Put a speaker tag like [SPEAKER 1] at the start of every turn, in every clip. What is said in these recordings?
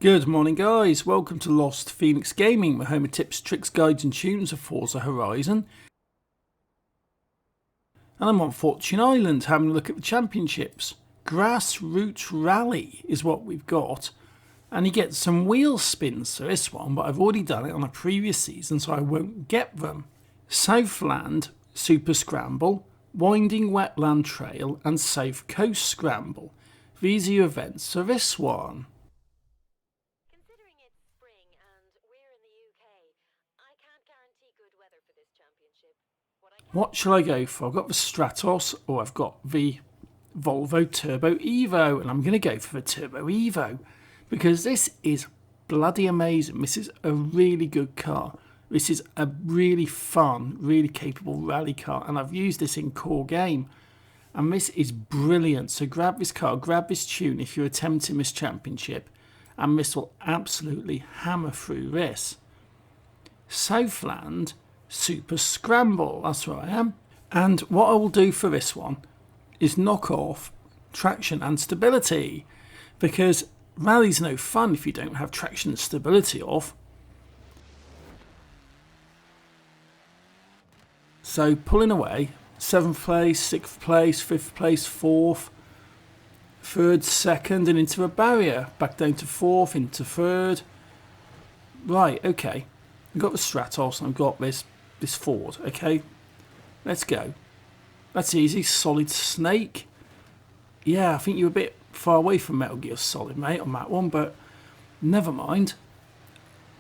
[SPEAKER 1] Good morning guys, welcome to Lost Phoenix Gaming, my home of tips, tricks, guides and tunes of Forza Horizon. And I'm on Fortune Island having a look at the championships. Grassroots Rally is what we've got. And you get some wheel spins for this one, but I've already done it on a previous season so I won't get them. Southland Super Scramble, Winding Wetland Trail and South Coast Scramble. These are your events for this one. What shall I go for? I've got the Stratos or I've got the Volvo Turbo Evo, and I'm going to go for the Turbo Evo because this is bloody amazing. This is a really good car. This is a really fun, really capable rally car, and I've used this in core game, and this is brilliant. So grab this car, grab this tune if you're attempting this championship, and this will absolutely hammer through this. Southland Super Scramble, that's where I am. And what I will do for this one is knock off traction and stability, because rally's no fun if you don't have traction and stability off. So pulling away, 7th place, 6th place, 5th place, 4th, 3rd, 2nd and into a barrier, back down to 4th, into 3rd. Right, okay, I've got the Stratos and I've got this Ford, okay, let's go. That's easy. Solid Snake. Yeah, I think you're a bit far away from Metal Gear Solid, mate, on that one, but never mind.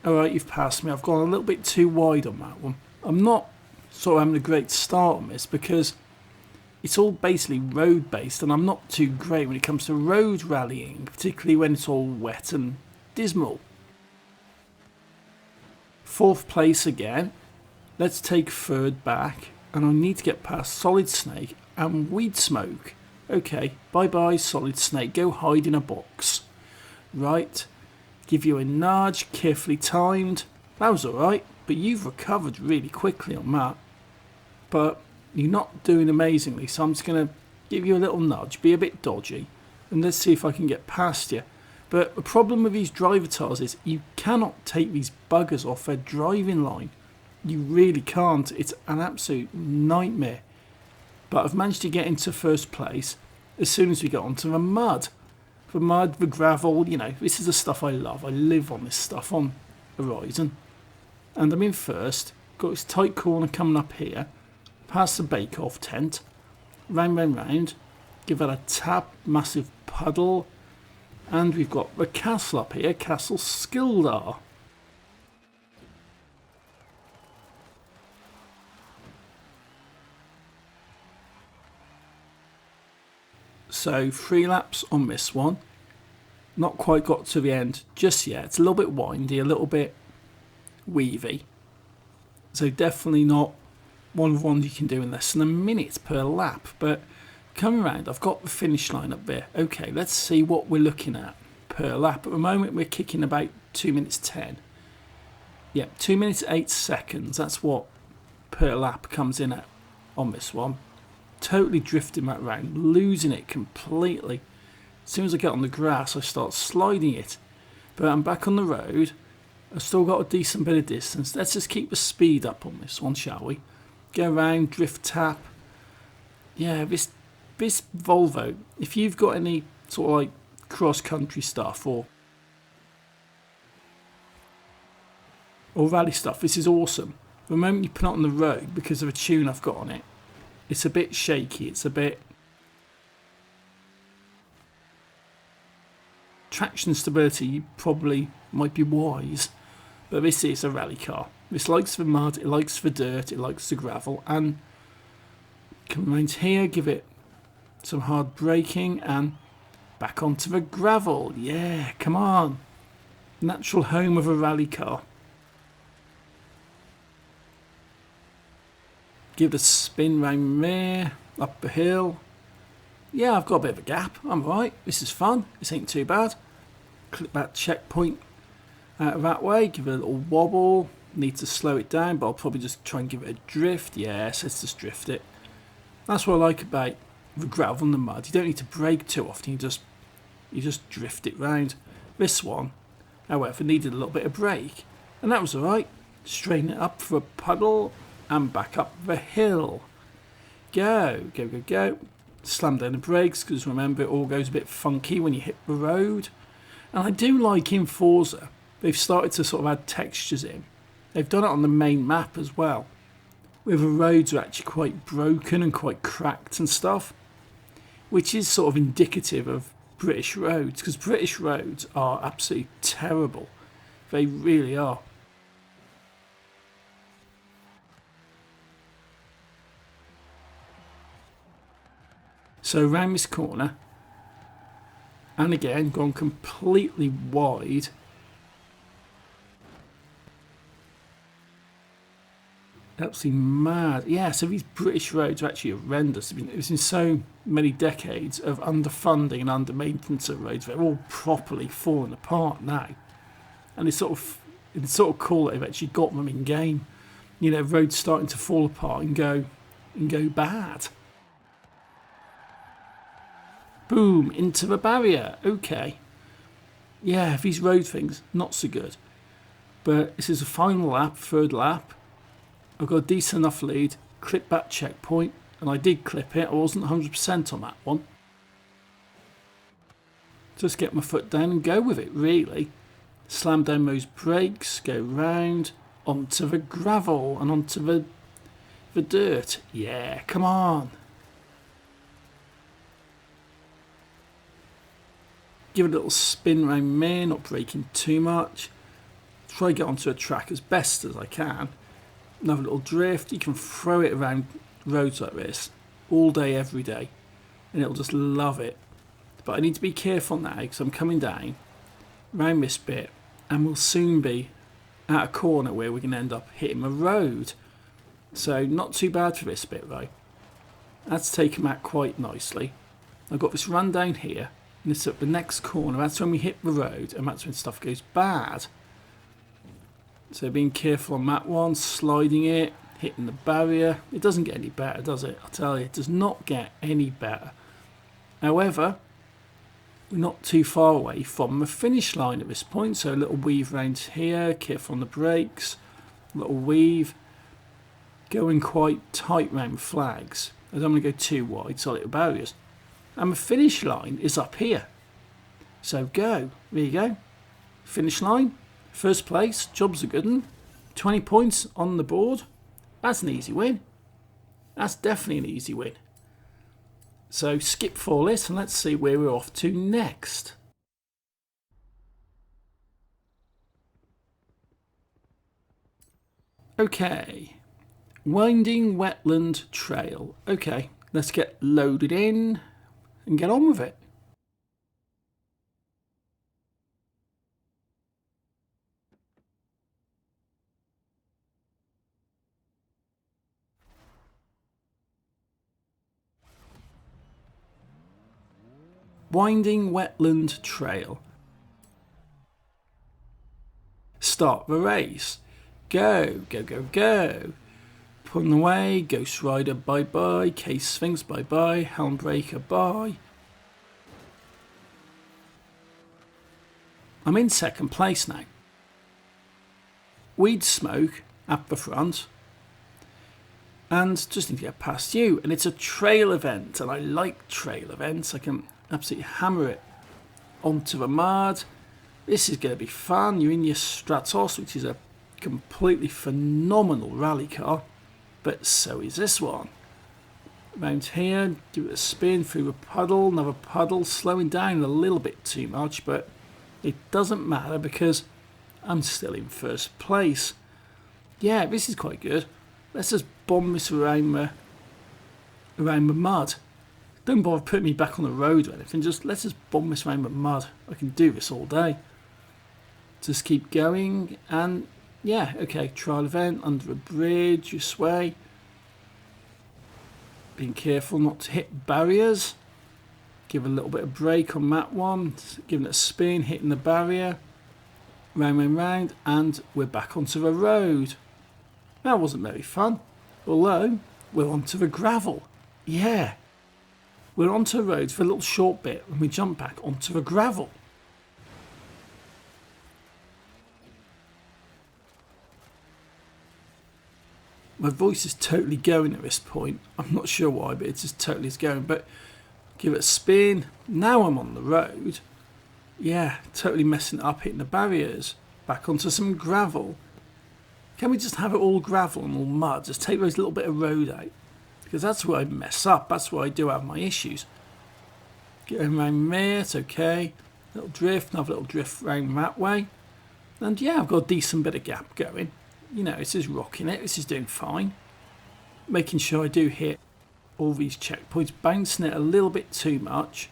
[SPEAKER 1] Alright, you've passed me. I've gone a little bit too wide on that one. I'm not sort of having a great start on this because it's all basically road based and I'm not too great when it comes to road rallying, particularly when it's all wet and dismal. 4th place again. Let's take 3rd back, and I need to get past Solid Snake and Weed Smoke. Okay, bye bye Solid Snake, go hide in a box. Right, give you a nudge, carefully timed. That was alright, but you've recovered really quickly on that. But you're not doing amazingly, so I'm just going to give you a little nudge, be a bit dodgy, and let's see if I can get past you. But the problem with these driver tires is you cannot take these buggers off their driving line. You really can't. It's an absolute nightmare. But I've managed to get into 1st place as soon as we get onto the mud. The mud, the gravel, you know, this is the stuff I love. I live on this stuff on Horizon. And I'm in 1st. Got this tight corner coming up here. Past the bake-off tent. Round. Give it a tap. Massive puddle. And we've got the castle up here. Castle Skildar. So 3 laps on this one. Not quite got to the end just yet. It's a little bit windy, a little bit weavy. So definitely not one of the ones you can do in less than a minute per lap. But coming around, I've got the finish line up there. Okay, let's see what we're looking at per lap. At the moment, we're kicking about 2 minutes 10. Yep, 2 minutes 8 seconds. That's what per lap comes in at on this one. Totally drifting that round, losing it completely. As soon as I get on the grass, I start sliding it. But I'm back on the road. I've still got a decent bit of distance. Let's just keep the speed up on this one, shall we? Go around, drift tap. Yeah, this Volvo, if you've got any sort of like cross-country stuff or rally stuff, this is awesome. The moment you put it on the road, because of a tune I've got on it, it's a bit shaky, it's a bit traction stability, you probably might be wise, but this is a rally car. This likes the mud, it likes the dirt, it likes the gravel, and come around here, give it some hard braking and back onto the gravel. Yeah, come on. Natural home of a rally car. Give it a spin round there, up the hill. Yeah, I've got a bit of a gap. I'm right. This is fun. This ain't too bad. Clip that checkpoint out of that way. Give it a little wobble. Need to slow it down, but I'll probably just try and give it a drift. Yes, let's just drift it. That's what I like about the gravel and the mud. You don't need to brake too often. You just drift it round. This one, However, needed a little bit of brake, and that was alright. Straighten it up for a puddle and back up the hill. Go, go, go, go. Slam down the brakes, because remember, it all goes a bit funky when you hit the road. And I do like in Forza, they've started to sort of add textures in. They've done it on the main map as well, where the roads are actually quite broken and quite cracked and stuff, which is sort of indicative of British roads, because British roads are absolutely terrible. They really are. So around this corner, and again gone completely wide. Absolutely mad. Yeah, so these British roads are actually horrendous. It's been so many decades of underfunding and under maintenance of roads. They're all properly falling apart now. And it's sort of cool that they've actually got them in game. You know, roads starting to fall apart and go bad. Boom, into the barrier. Okay. Yeah, these road things, not so good. But this is the final lap, third lap. I've got a decent enough lead. Clip that checkpoint. And I did clip it. I wasn't 100% on that one. Just get my foot down and go with it, really. Slam down those brakes. Go round. Onto the gravel and onto the dirt. Yeah, come on. Give it a little spin round me, not braking too much. Try to get onto a track as best as I can. Another little drift. You can throw it around roads like this all day, every day, and it'll just love it. But I need to be careful now because I'm coming down around this bit, and we'll soon be at a corner where we're going to end up hitting the road. So not too bad for this bit though. That's taken out quite nicely. I've got this run down here. And it's at the next corner. That's when we hit the road, and that's when stuff goes bad. So being careful on that one, sliding it, hitting the barrier. It doesn't get any better, does it? I'll tell you, it does not get any better. However, we're not too far away from the finish line at this point. So a little weave round here, careful on the brakes, little weave. Going quite tight round flags. I don't want to go too wide, so little barriers. And the finish line is up here. So go. There you go. Finish line. First place. Job's a good one. 20 points on the board. That's an easy win. That's definitely an easy win. So skip for this and let's see where we're off to next. Okay. Winding Wetland Trail. Okay. Let's get loaded in and get on with it. Winding Wetland Trail. Start the race. Go, go, go, go. Pulling away, Ghost Rider bye bye, Case Sphinx bye bye, Helmbreaker bye. I'm in second place now. Weed Smoke at the front. And just need to get past you. And it's a trail event, and I like trail events. I can absolutely hammer it onto the mud. This is going to be fun. You're in your Stratos, which is a completely phenomenal rally car. But so is this one. Around here, give it a spin through the puddle, another puddle, slowing down a little bit too much, but it doesn't matter because I'm still in first place. Yeah, this is quite good. Let's just bomb this around the mud. Don't bother putting me back on the road or anything, let's just bomb this around the mud. I can do this all day. Just keep going and yeah, okay, trial event, under a bridge, this way. Being careful not to hit barriers. Give a little bit of brake on that one. Giving it a spin, hitting the barrier. Round and round, and we're back onto the road. That wasn't very fun. Although, we're onto the gravel. Yeah. We're onto the road for a little short bit, and we jump back onto the gravel. My voice is totally going at this point. I'm not sure why, but it just totally is going. But give it a spin. Now I'm on the road. Yeah, totally messing it up, hitting the barriers. Back onto some gravel. Can we just have it all gravel and all mud? Just take those little bit of road out. Because that's where I mess up. That's where I do have my issues. Getting around there, it's okay. Little drift, another little drift round that way. And yeah, I've got a decent bit of gap going. You know, this is rocking it. This is doing fine. Making sure I do hit all these checkpoints. Bouncing it a little bit too much.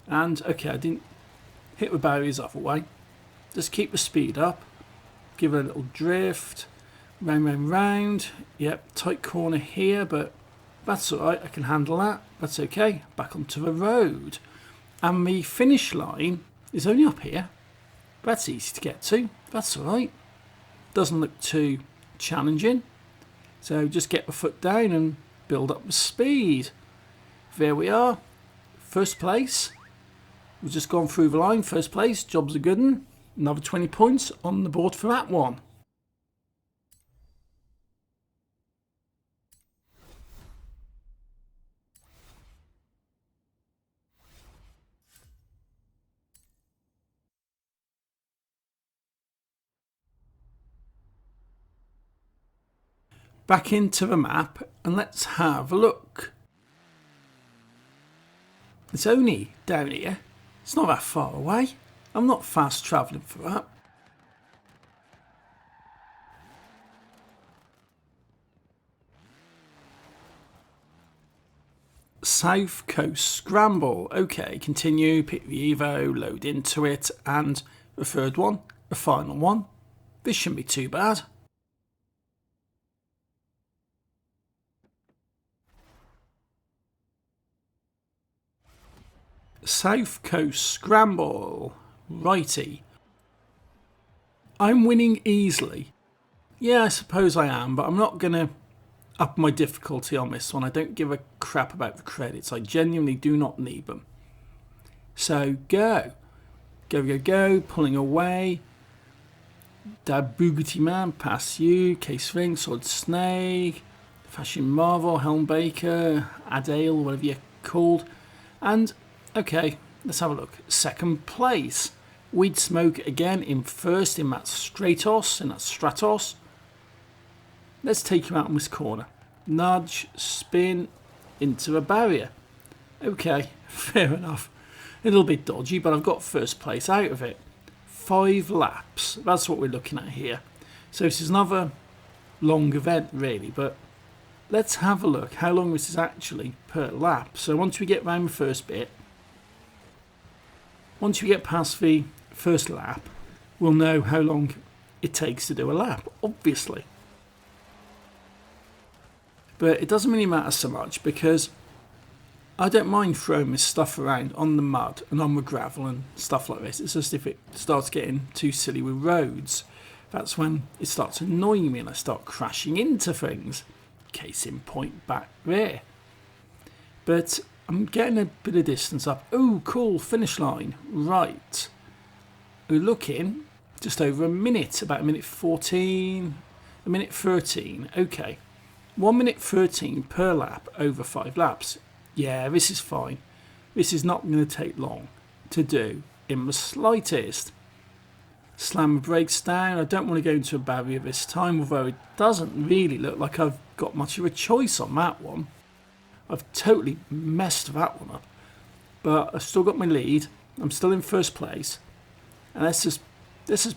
[SPEAKER 1] And okay, I didn't hit the barriers the other way. Just keep the speed up. Give it a little drift. Round, round, round. Yep, tight corner here, but that's alright. I can handle that. That's okay. Back onto the road. And the finish line is only up here. That's easy to get to. That's alright. Doesn't look too challenging. So just get the foot down and build up the speed. There we are. First place. We've just gone through the line. First place. Job's a good one. Another 20 points on the board for that one. Back into the map and let's have a look. It's only down here. It's not that far away. I'm not fast travelling for that. South Coast Scramble. Okay, continue, pick the Evo, load into it, and the third one, the final one. This shouldn't be too bad. South Coast Scramble. Righty. I'm winning easily. Yeah, I suppose I am, but I'm not going to up my difficulty on this one. I don't give a crap about the credits. I genuinely do not need them. So go. Go, go, go. Pulling away. Dad Boogity Man, past you. Case Ring, Solid Snake. Fashion Marvel, Helm Baker, Adale, whatever you're called. And okay, let's have a look. Second place. Weed Smoke again in first in that Stratos. Let's take him out in this corner. Nudge, spin, into a barrier. Okay, fair enough. A little bit dodgy, but I've got first place out of it. 5 laps. That's what we're looking at here. So this is another long event, really, but let's have a look how long this is actually per lap. So once we get round the first bit, once we get past the first lap, we'll know how long it takes to do a lap, obviously. But it doesn't really matter so much because I don't mind throwing this stuff around on the mud and on the gravel and stuff like this. It's just if it starts getting too silly with roads, that's when it starts annoying me and I start crashing into things. Case in point back there. But I'm getting a bit of distance up. Oh, cool, finish line. Right. We're looking just over a minute, about a minute 14, a minute 13. Okay. 1 minute 13 per lap over 5 laps. Yeah, this is fine. This is not going to take long to do in the slightest. Slam the brakes down. I don't want to go into a barrier this time, although it doesn't really look like I've got much of a choice on that one. I've totally messed that one up. But I've still got my lead. I'm still in first place. And let's just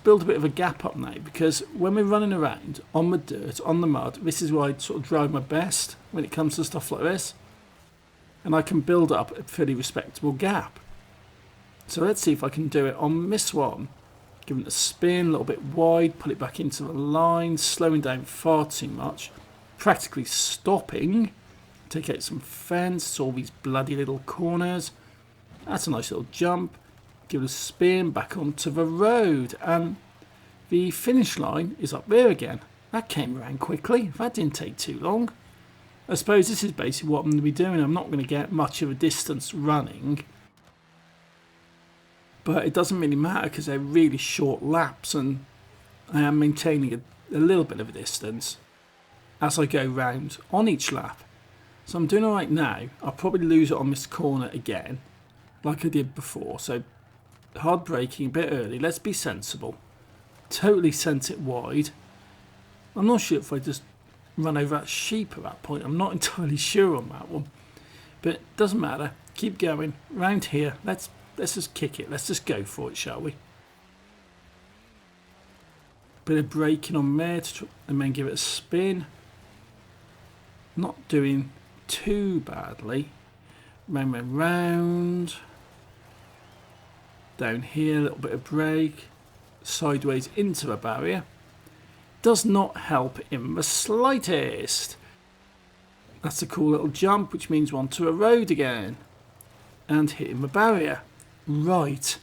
[SPEAKER 1] build a bit of a gap up now, because when we're running around on the dirt, on the mud, this is where I sort of drive my best when it comes to stuff like this. And I can build up a fairly respectable gap. So let's see if I can do it on this one. Give it a spin, a little bit wide, pull it back into the line, slowing down far too much, practically stopping, take out some fence, all these bloody little corners. That's a nice little jump. Give it a spin, back onto the road, and the finish line is up there again. That came around quickly. That didn't take too long. I suppose this is basically what I'm going to be doing. I'm not going to get much of a distance running, but it doesn't really matter because they're really short laps and I am maintaining a little bit of a distance. as I go round on each lap. So I'm doing alright now. I'll probably lose it on this corner again, like I did before. So hard braking a bit early. Let's be sensible. Totally sent it wide. I'm not sure if I just run over that sheep at that point. I'm not entirely sure on that one. But it doesn't matter. Keep going. Round here. Let's just kick it. Let's just go for it, shall we? Bit of braking on there and then give it a spin. Not doing too badly. Round. Down here, a little bit of brake. Sideways into the barrier. Does not help in the slightest. That's a cool little jump, which means we're onto a road again. And hitting the barrier. Right.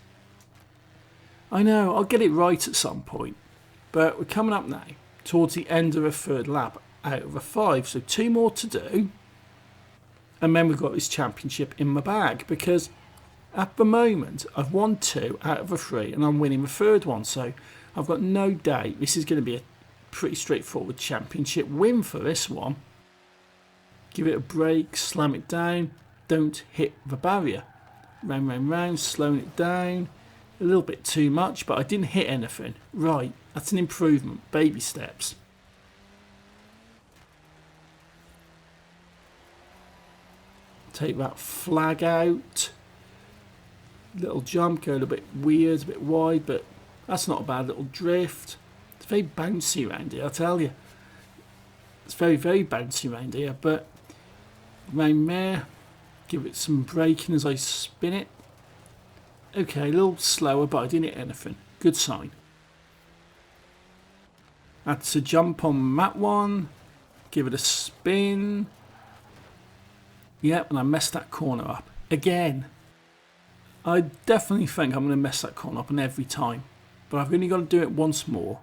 [SPEAKER 1] I know, I'll get it right at some point. But we're coming up now towards the end of a third lap out of a 5. So 2 more to do. And then we've got this championship in my bag. Because at the moment, I've won 2 out of a 3. And I'm winning the third one. So I've got no doubt this is going to be a pretty straightforward championship win for this one. Give it a break. Slam it down. Don't hit the barrier. Round. Slowing it down. A little bit too much, but I didn't hit anything. Right, that's an improvement. Baby steps. Take that flag out. Little jump, go a little bit weird, a bit wide, but that's not a bad little drift. It's very bouncy around here, I tell you. It's very, very bouncy around here, but round there, give it some braking as I spin it. Okay, a little slower, but I didn't hit anything. Good sign. That's a jump on that one. Give it a spin. Yep, and I messed that corner up. Again. I definitely think I'm going to mess that corner up on every time. But I've only got to do it once more.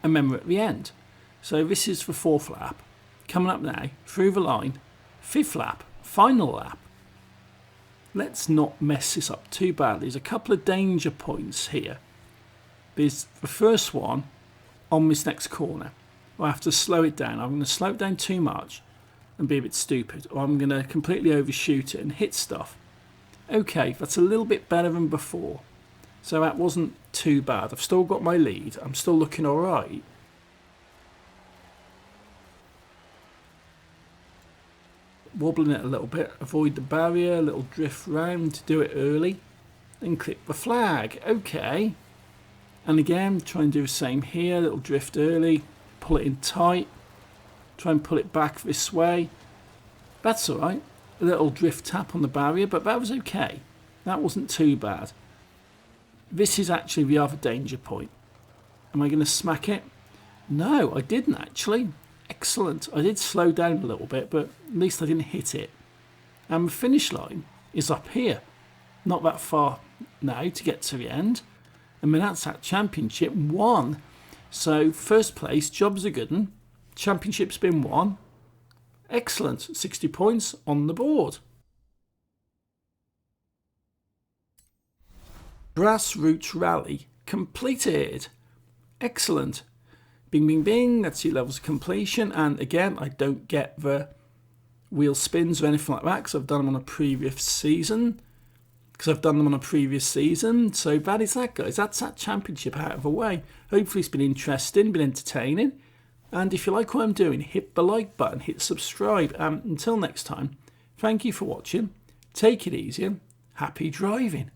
[SPEAKER 1] And then we're at the end. So this is the 4th lap. Coming up now, through the line. 5th lap, final lap. Let's not mess this up too badly. There's a couple of danger points here. There's the first one on this next corner. I have to slow it down. I'm going to slow it down too much and be a bit stupid, or I'm going to completely overshoot it and hit stuff. Okay, that's a little bit better than before. So that wasn't too bad. I've still got my lead. I'm still looking alright. Wobbling it a little bit, avoid the barrier, a little drift round, do it early, then click the flag. Okay, and again try and do the same here, a little drift early, pull it in tight, try and pull it back this way. That's alright, a little drift tap on the barrier, but that was okay, that wasn't too bad. This is actually the other danger point. Am I going to smack it? No, I didn't actually. Excellent. I did slow down a little bit, but at least I didn't hit it. And the finish line is up here. Not that far now to get to the end. And then that's that championship won. So first place, job's a good one. Championship's been won. Excellent. 60 points on the board. Grassroots rally completed. Excellent. Bing, bing, bing, that's your levels of completion. And again, I don't get the wheel spins or anything like that because I've done them on a previous season. So that is that, guys. That's that championship out of the way. Hopefully it's been interesting, been entertaining. And if you like what I'm doing, hit the like button, hit subscribe. Until next time, thank you for watching. Take it easy and happy driving.